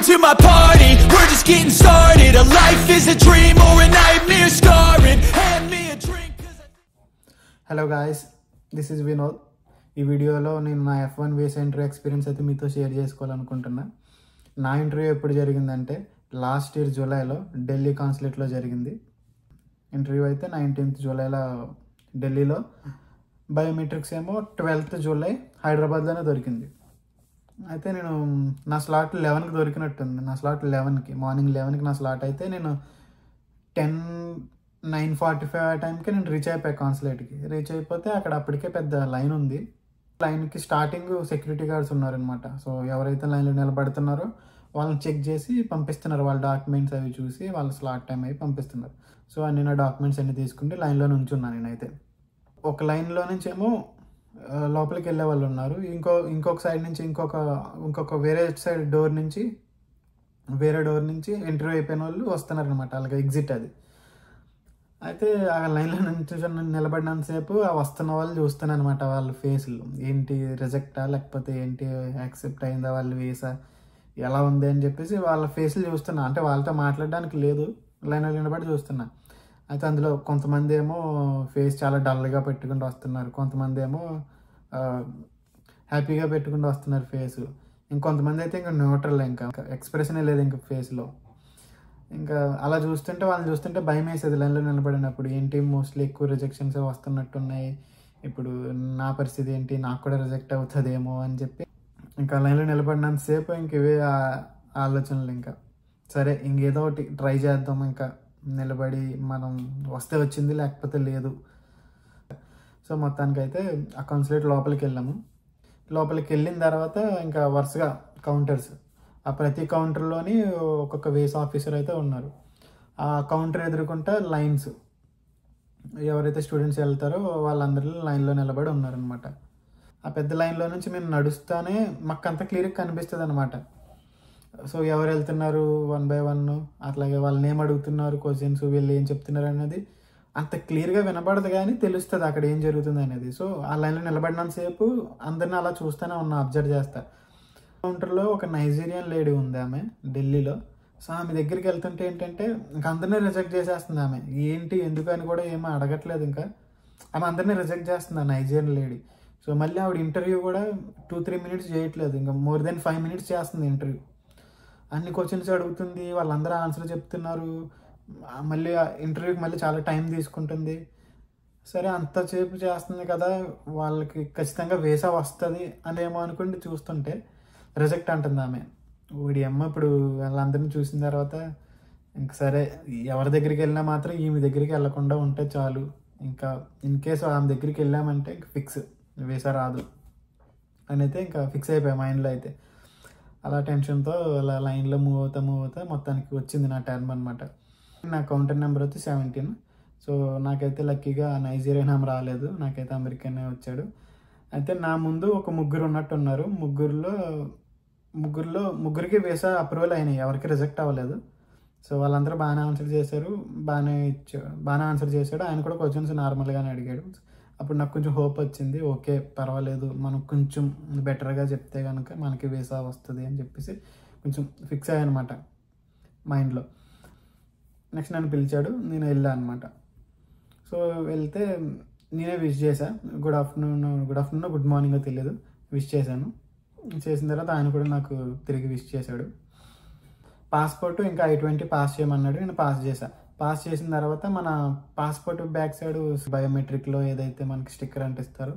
to my party, we're just getting started. A life is a dream or a nightmare scarring. Hand me a drink. Hello guys, this is Vinod. ఈ వీడియోలో నేను నా F1 వేస్ interview experience అయితే మీతో share చేసుకోవాలనుకుంటున్నా. నా interview ఎప్పుడు జరిగిందంటే last year జూలైలో ఢిల్లీ కాన్సులేట్లో జరిగింది. ఇంటర్వ్యూ అయితే 19th జూలైలో ఢిల్లీలో, బయోమెట్రిక్స్ ఏమో 12th జూలై హైదరాబాద్లోనే దొరికింది. అయితే నేను నా స్లాట్ 11కి దొరికినట్టుంది. నా స్లాట్ 11కి, మార్నింగ్ 11కి నా స్లాట్ అయితే నేను 9:45 ఆ టైంకి నేను రీచ్ అయిపోయాను కాన్సులేట్కి. రీచ్ అయిపోతే అక్కడ అప్పటికే పెద్ద లైన్ ఉంది. లైన్కి స్టార్టింగ్ సెక్యూరిటీ గార్డ్స్ ఉన్నారనమాట. సో ఎవరైతే లైన్లో నిలబడుతున్నారో వాళ్ళని చెక్ చేసి పంపిస్తున్నారు. వాళ్ళ డాక్యుమెంట్స్ అవి చూసి వాళ్ళ స్లాట్ టైం అవి పంపిస్తున్నారు. సో అన్ని నా డాక్యుమెంట్స్ అన్ని తీసుకుంటే లైన్లో నుంచున్నాను నేనైతే. ఒక లైన్లో నుంచి ఏమో లోపలికి వెళ్ళే వాళ్ళు ఉన్నారు. ఇంకొక సైడ్ నుంచి ఇంకొక వేరే సైడ్ వేరే డోర్ నుంచి ఇంటర్వ్యూ అయిపోయిన వాళ్ళు వస్తున్నారు అనమాట. అలాగే ఎగ్జిట్ అది. అయితే ఆ లైన్లో నుంచి నిలబడినంతసేపు ఆ వస్తున్న వాళ్ళు చూస్తాను అనమాట. వాళ్ళ ఫేస్లు ఏంటి, రిజెక్టా లేకపోతే ఏంటి, యాక్సెప్ట్ అయిందా, వాళ్ళు వేసా, ఎలా ఉంది అని చెప్పేసి వాళ్ళ ఫేస్లు చూస్తున్నా. అంటే వాళ్ళతో మాట్లాడడానికి లేదు, లైన్లో నిలబడి చూస్తున్నా. అయితే అందులో కొంతమంది ఏమో ఫేస్ చాలా డల్గా పెట్టుకుంటూ వస్తున్నారు, కొంతమంది ఏమో హ్యాపీగా పెట్టుకుంటూ వస్తున్నారు ఫేస్. ఇంకొంతమంది అయితే ఇంకా న్యూట్రల్, ఇంకా ఎక్స్ప్రెషనే లేదు ఇంకా ఫేస్లో. ఇంకా అలా చూస్తుంటే వాళ్ళని చూస్తుంటే భయం వేసేది లైన్లో నిలబడినప్పుడు. ఏంటి మోస్ట్లీ ఎక్కువ రిజెక్షన్స్ వస్తున్నట్టున్నాయి, ఇప్పుడు నా పరిస్థితి ఏంటి, నాకు కూడా రిజెక్ట్ అవుతుందేమో అని చెప్పి ఇంకా లైన్లో నిలబడినంతసేపు ఇంక ఇవే ఆలోచనలు. ఇంకా సరే ఇంకేదో ఒకటి ట్రై చేద్దాం, ఇంకా నిలబడి మనం వస్తే వచ్చింది లేకపోతే లేదు. సో మొత్తానికైతే ఆ కాన్సులేట్ లోపలికి వెళ్ళాము. లోపలికి వెళ్ళిన తర్వాత ఇంకా వరుసగా కౌంటర్స్, ఆ ప్రతి కౌంటర్లోని ఒక్కొక్క వేస్ ఆఫీసర్ అయితే ఉన్నారు. ఆ కౌంటర్ ఎదుర్కొంటే లైన్స్, ఎవరైతే స్టూడెంట్స్ వెళ్తారో వాళ్ళందరూ లైన్లో నిలబడి ఉన్నారనమాట. ఆ పెద్ద లైన్లో నుంచి మేము నడుస్తూనే మాకు అంత క్లియర్గా కనిపిస్తుంది అనమాట. సో ఎవరు వెళ్తున్నారు 1 by 1, అట్లాగే వాళ్ళని ఏం అడుగుతున్నారు క్వశ్చన్స్, వీళ్ళు ఏం చెప్తున్నారు అనేది అంత క్లియర్గా వినపడదు, కానీ తెలుస్తుంది అక్కడ ఏం జరుగుతుంది అనేది. సో ఆ లైన్లో నిలబడినంతసేపు అందరినీ అలా చూస్తూనే ఉన్నా, అబ్జర్వ్ చేస్తా. కౌంటర్లో ఒక నైజీరియన్ లేడీ ఉంది, ఆమె ఢిల్లీలో. సో ఆమె దగ్గరికి వెళ్తుంటే ఏంటంటే ఇంకా అందరినీ రిజెక్ట్ చేసేస్తుంది ఆమె. ఏంటి ఎందుకు అని కూడా ఏమో అడగట్లేదు, ఇంకా ఆమె అందరినీ రిజెక్ట్ చేస్తుంది ఆ నైజీరియన్ లేడీ. సో మళ్ళీ ఆవిడ ఇంటర్వ్యూ కూడా 2-3 minutes చేయట్లేదు, ఇంకా more than 5 minutes చేస్తుంది ఇంటర్వ్యూ. అన్ని క్వశ్చన్స్ అడుగుతుంది, వాళ్ళందరూ ఆన్సర్ చెప్తున్నారు. మళ్ళీ ఇంటర్వ్యూకి మళ్ళీ చాలా టైం తీసుకుంటుంది. సరే అంతసేపు చేస్తుంది కదా, వాళ్ళకి ఖచ్చితంగా వీసా వస్తుంది అని ఏమో అనుకుంటే చూస్తుంటే రిజెక్ట్ అంటుంది ఆమె. ఓడి అమ్మ, ఇప్పుడు వాళ్ళందరినీ చూసిన తర్వాత ఇంక సరే ఎవరి దగ్గరికి వెళ్ళినా మాత్రం ఈమె దగ్గరికి వెళ్ళకుండా ఉంటే చాలు. ఇంకా ఇన్ కేసు ఆమె దగ్గరికి వెళ్ళామంటే ఇంక ఫిక్స్, వీసా రాదు అని అయితే ఇంకా ఫిక్స్ అయిపోయాయి మైండ్లో. అయితే అలా టెన్షన్తో అలా లైన్లో మూవ్ అవుతా మొత్తానికి వచ్చింది నా టర్మ్ అనమాట. నా కౌంటర్ నెంబర్ వచ్చి 17. సో నాకైతే లక్కీగా నైజీరియన్ ఆమె రాలేదు, నాకైతే అమెరికనే వచ్చాడు. అయితే నా ముందు ఒక ముగ్గురు ఉన్నట్టున్నారు. ముగ్గురికి వీసా అప్రూవల్ అయినాయి, ఎవరికి రిజెక్ట్ అవ్వలేదు. సో వాళ్ళందరూ బాగానే ఆన్సర్ చేశారు, బాగానే ఆన్సర్ చేశాడు. ఆయన కూడా క్వశ్చన్స్ నార్మల్గానే అడిగాడు. అప్పుడు నాకు కొంచెం హోప్ వచ్చింది, ఓకే పర్వాలేదు, మనం కొంచెం బెటర్గా చెప్తే కనుక మనకి వీసా వస్తుంది అని చెప్పేసి కొంచెం ఫిక్స్ అయ్యానమాట మైండ్లో. నెక్స్ట్ నన్ను పిలిచాడు, నేను వెళ్ళాను అనమాట. సో వెళ్తే నేనే విష్ చేశాను, గుడ్ ఆఫ్టర్నూన్ గుడ్ మార్నింగ్ తెలియదు, విష్ చేశాను. చేసిన తర్వాత ఆయన కూడా నాకు తిరిగి విష్ చేశాడు. పాస్పోర్ట్ ఇంకా I-20 పాస్ చేయమన్నాడు, నేను పాస్ చేశాను. పాస్ చేసిన తర్వాత మన పాస్పోర్ట్ బ్యాక్ సైడ్ బయోమెట్రిక్లో ఏదైతే మనకి స్టిక్కర్ అంటిస్తారో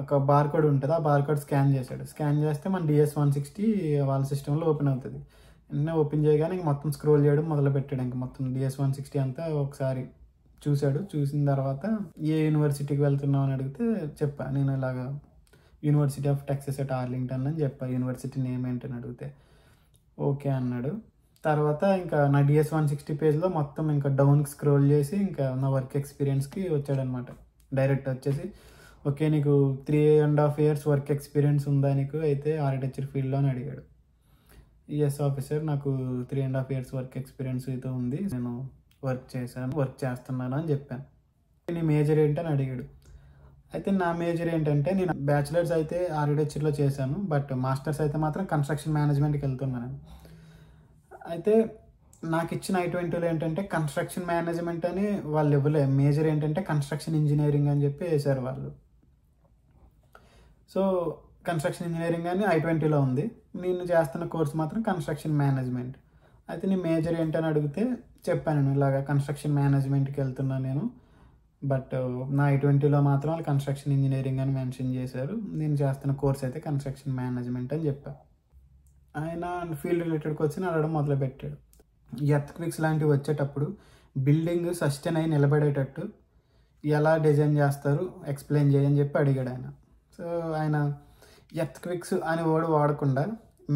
ఒక బార్ కోడ్ ఉంటుంది, ఆ బార్ కోడ్ స్కాన్ చేశాడు. స్కాన్ చేస్తే మన DS-160 వాళ్ళ సిస్టంలో ఓపెన్ అవుతుంది. వెంటనే ఓపెన్ చేయగానే మొత్తం స్క్రోల్ చేయడం మొదలు పెట్టాడు. ఇంకా మొత్తం DS-160 అంతా ఒకసారి చూశాడు. చూసిన తర్వాత ఏ యూనివర్సిటీకి వెళ్తున్నావు అని అడిగితే చెప్పా, నేను ఇలాగా university of Texas at Arlington అని చెప్పా. యూనివర్సిటీ నేమ్ ఏంటని అడిగితే ఓకే అన్నాడు. తర్వాత ఇంకా నా DS-160 పేజ్లో మొత్తం ఇంకా డౌన్కి స్క్రోల్ చేసి ఇంకా నా వర్క్ ఎక్స్పీరియన్స్కి వచ్చాడనమాట. డైరెక్ట్ వచ్చేసి ఓకే నీకు 3.5 years వర్క్ ఎక్స్పీరియన్స్ ఉందా నీకు అయితే ఆర్కిటెక్చర్ ఫీల్డ్లో అని అడిగాడు. ఎస్ ఆఫీసర్, నాకు 3.5 years వర్క్ ఎక్స్పీరియన్స్ అయితే ఉంది, నేను వర్క్ చేస్తున్నాను అని చెప్పాను. నీ మేజర్ ఏంటని అడిగాడు. అయితే నా మేజర్ ఏంటంటే నేను బ్యాచిలర్స్ అయితే ఆర్కిటెక్చర్లో చేశాను, బట్ మాస్టర్స్ అయితే మాత్రం కన్స్ట్రక్షన్ మేనేజ్మెంట్కి వెళ్తున్నాను. అయితే నాకు ఇచ్చిన I-20లో ఏంటంటే కన్స్ట్రక్షన్ మేనేజ్మెంట్ అని వాళ్ళు ఇవ్వలే, మేజర్ ఏంటంటే కన్స్ట్రక్షన్ ఇంజనీరింగ్ అని చెప్పి వేశారు వాళ్ళు. సో కన్స్ట్రక్షన్ ఇంజనీరింగ్ అని I-20లో ఉంది, నేను చేస్తున్న కోర్స్ మాత్రం కన్స్ట్రక్షన్ మేనేజ్మెంట్. అయితే నీ మేజర్ ఏంటని అడిగితే చెప్పాను, నేను ఇలాగా కన్స్ట్రక్షన్ మేనేజ్మెంట్కి వెళ్తున్నాను నేను, బట్ నా I-20లో మాత్రం వాళ్ళు కన్స్ట్రక్షన్ ఇంజనీరింగ్ అని మెన్షన్ చేశారు, నేను చేస్తున్న కోర్స్ అయితే కన్స్ట్రక్షన్ మేనేజ్మెంట్ అని చెప్పాను. ఆయన ఫీల్డ్ రిలేటెడ్కి వచ్చి అడగడం మొదలుపెట్టాడు. ఎర్త్క్వేక్స్ లాంటివి వచ్చేటప్పుడు బిల్డింగ్ సస్టైన్ అయి నిలబడేటట్టు ఎలా డిజైన్ చేస్తారు ఎక్స్ప్లెయిన్ చేయని చెప్పి అడిగాడు ఆయన. సో ఆయన ఎర్త్క్వేక్స్ అనే వర్డ్ వాడకుండా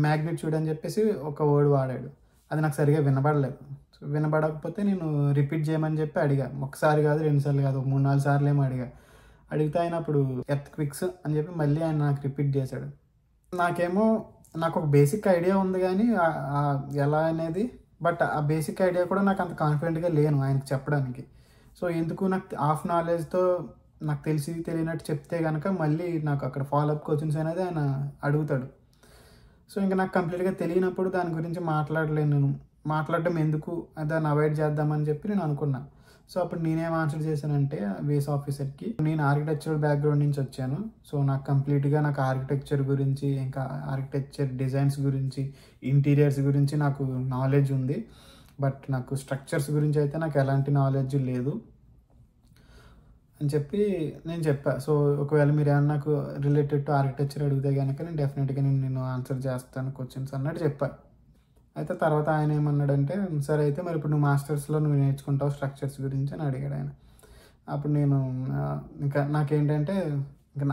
మ్యాగ్నిట్యూడ్ అని చెప్పేసి ఒక వర్డ్ వాడాడు, అది నాకు సరిగా వినబడలేదు. సో వినబడకపోతే నేను రిపీట్ చేయమని చెప్పి అడిగా, ఒకసారి కాదు 2 సార్లు కాదు, 3-4 సార్లు ఏమో అడిగితే ఆయన అప్పుడు ఎర్త్క్వేక్స్ అని చెప్పి మళ్ళీ ఆయన నాకు రిపీట్ చేశాడు. నాకు ఒక బేసిక్ ఐడియా ఉంది కానీ ఎలా అనేది, బట్ ఆ బేసిక్ ఐడియా కూడా నాకు అంత కాన్ఫిడెంట్గా లేను ఆయనకు చెప్పడానికి. సో ఎందుకు నాకు హాఫ్ నాలెడ్జ్తో నాకు తెలియనట్టు చెప్తే కనుక మళ్ళీ నాకు అక్కడ ఫాలోఅప్ క్వశ్చన్స్ అనేది ఆయన అడుగుతాడు. సో ఇంకా నాకు కంప్లీట్గా తెలియనప్పుడు దాని గురించి మాట్లాడడం ఎందుకు, దాన్ని అవాయిడ్ చేద్దామని చెప్పి నేను అనుకున్నా. సో అప్పుడు నేనేం ఆన్సర్ చేశానంటే వేస్ ఆఫీసర్కి, నేను ఆర్కిటెక్చరల్ బ్యాక్గ్రౌండ్ నుంచి వచ్చాను, సో నాకు కంప్లీట్గా నాకు ఆర్కిటెక్చర్ గురించి, ఇంకా ఆర్కిటెక్చర్ డిజైన్స్ గురించి, ఇంటీరియర్స్ గురించి నాకు నాలెడ్జ్ ఉంది, బట్ నాకు స్ట్రక్చర్స్ గురించి అయితే నాకు ఎలాంటి నాలెడ్జ్ లేదు అని చెప్పి నేను చెప్పా. సో ఒకవేళ మీరు ఏమన్నా నాకు రిలేటెడ్ టు ఆర్కిటెక్చర్ అడిగితే కనుక నేను డెఫినెట్గా నేను ఆన్సర్ చేస్తాను క్వశ్చన్స్ అన్నట్టు చెప్పా. అయితే తర్వాత ఆయన ఏమన్నాడంటే, సరే అయితే మరి ఇప్పుడు నువ్వు మాస్టర్స్లో నువ్వు నేర్చుకుంటావు స్ట్రక్చర్స్ గురించి అని అడిగాడు ఆయన. అప్పుడు నేను ఇంకా నాకేంటంటే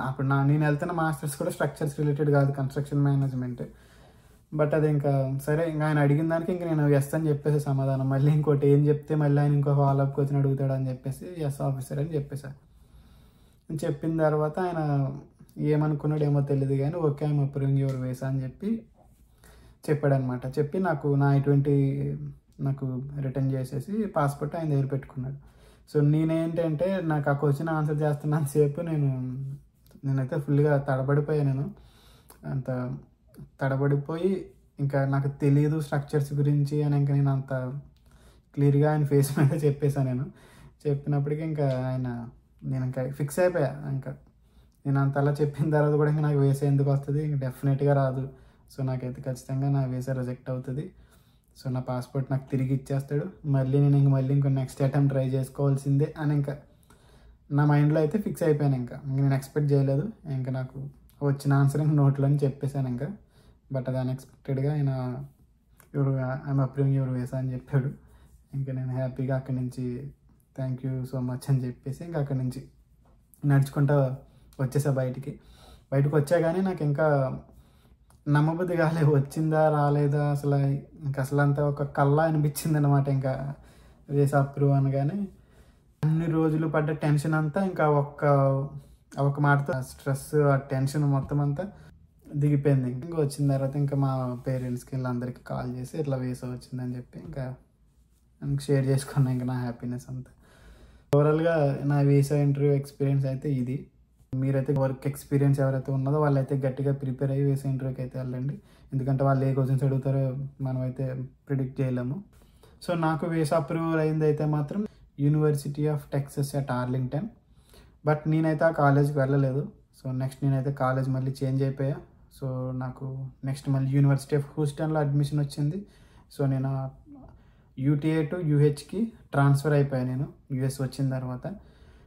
అప్పుడు నేను వెళ్తున్న మాస్టర్స్ కూడా స్ట్రక్చర్స్ రిలేటెడ్ కాదు, కన్స్ట్రక్షన్ మేనేజ్మెంట్. బట్ అది ఇంకా సరే, ఇంకా ఆయన అడిగిన దానికి ఇంకా నేను ఎస్ అని చెప్పేసి సమాధానం, మళ్ళీ ఇంకోటి ఏం చెప్తే మళ్ళీ ఆయన ఇంకో ఫాలోఅప్ క్వశ్చన్ అడుగుతాడు అని చెప్పేసి ఎస్ ఆఫీసర్ అని చెప్పేశాను. చెప్పిన తర్వాత ఆయన ఏమనుకున్నాడు ఏమో తెలియదు కానీ ఓకే ఐఎమ్ అప్రూవింగ్ యువర్ వేస్ అని చెప్పి చెప్పాడనమాట. చెప్పి నాకు నా I-20 నాకు రిటర్న్ చేసేసి పాస్పోర్ట్ ఆయన దగ్గర పెట్టుకున్నాడు. సో నేనేంటంటే నాకు ఆ క్వశ్చన్ ఆన్సర్ చేస్తున్నంతసేపు నేనైతే ఫుల్గా తడబడిపోయాను. నేను అంత తడబడిపోయి ఇంకా నాకు తెలియదు స్ట్రక్చర్స్ గురించి అని ఇంకా నేను అంత క్లియర్గా ఆయన ఫేస్ మీద చెప్పేశాను. చెప్పినప్పటికీ ఇంకా నేను ఇంకా ఫిక్స్ అయిపోయా. ఇంకా నేను అంతలా చెప్పిన తర్వాత కూడా ఇంకా నాకు వేసే ఎందుకు వస్తుంది, ఇంకా డెఫినెట్గా రాదు. సో నాకైతే ఖచ్చితంగా నా వీసా రిజెక్ట్ అవుతుంది. సో నా పాస్పోర్ట్ నాకు తిరిగి ఇచ్చేస్తాడు, మళ్ళీ నేను ఇంకో నెక్స్ట్ అటెంప్ట్ ట్రై చేసుకోవాల్సిందే అని ఇంకా నా మైండ్లో అయితే ఫిక్స్ అయిపోయాను. ఇంకా నేను ఎక్స్పెక్ట్ చేయలేదు, ఇంకా నాకు వచ్చిన ఆన్సర్ ఇంక నోట్లోని చెప్పేశాను ఇంకా. బట్ అది అన్ఎక్స్పెక్టెడ్గా ఆయన ఐఎమ్ అప్రూవింగ్ యువర్ వీసా అని చెప్పాడు. ఇంకా నేను హ్యాపీగా అక్కడి నుంచి థ్యాంక్ యూ సో మచ్ అని చెప్పేసి ఇంకా అక్కడి నుంచి నడుచుకుంటా వచ్చేసా బయటకు వచ్చా. కానీ నాకు ఇంకా నమ్మబుద్ధి కాలేదు, వచ్చిందా రాలేదా అసలు అంతా ఒక కళ్ళ అనిపించింది అనమాట. ఇంకా వీసా అప్రూవ్ అనగానే అన్ని రోజులు పడ్డ టెన్షన్ అంతా ఇంకా ఒక మాటతో స్ట్రెస్ ఆ టెన్షన్ మొత్తం అంతా దిగిపోయింది. ఇంకా వచ్చిన తర్వాత ఇంకా మా పేరెంట్స్కి వీళ్ళందరికీ కాల్ చేసి ఇట్లా వీసా వచ్చిందని చెప్పి ఇంకా షేర్ చేసుకున్నాను ఇంకా నా హ్యాపీనెస్ అంతా. ఓవరాల్గా నా వీసా ఇంటర్వ్యూ ఎక్స్పీరియన్స్ అయితే ఇది. మీరైతే వర్క్ ఎక్స్పీరియన్స్ ఎవరైతే ఉన్నదో వాళ్ళైతే గట్టిగా ప్రిపేర్ అయ్యి వీసా ఇంటర్వ్యూకి అయితే వెళ్ళండి, ఎందుకంటే వాళ్ళు ఏ క్వశ్చన్స్ అడుగుతారో మనమైతే ప్రిడిక్ట్ చేయలేము. సో నాకు వీసా అప్రూవల్ అయింది అయితే మాత్రం university of Texas at Arlington. But నేనైతే ఆ కాలేజ్కి వెళ్ళలేదు. సో నెక్స్ట్ నేనైతే కాలేజ్ మళ్ళీ చేంజ్ అయిపోయా. సో నాకు నెక్స్ట్ మళ్ళీ యూనివర్సిటీ ఆఫ్ హ్యూస్టన్లో అడ్మిషన్ వచ్చింది. సో నేను UTA టు UHకి ట్రాన్స్ఫర్ అయిపోయాను నేను US వచ్చిన తర్వాత.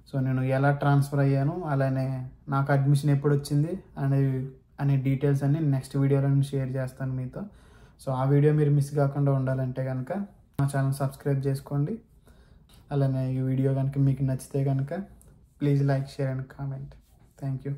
సో నేను ఎలా ట్రాన్స్ఫర్ అయ్యాను, అలానే నాకు అడ్మిషన్ ఎప్పుడు వచ్చింది అనే డీటెయిల్స్ అన్ని నెక్స్ట్ వీడియోలో నేను షేర్ చేస్తాను మీతో. సో ఆ వీడియో మీరు మిస్ కాకుండా ఉండాలంటే కనుక మా ఛానల్ సబ్స్క్రైబ్ చేసుకోండి. అలానే ఈ వీడియో కనుక మీకు నచ్చితే కనుక please like, share and comment. Thank you.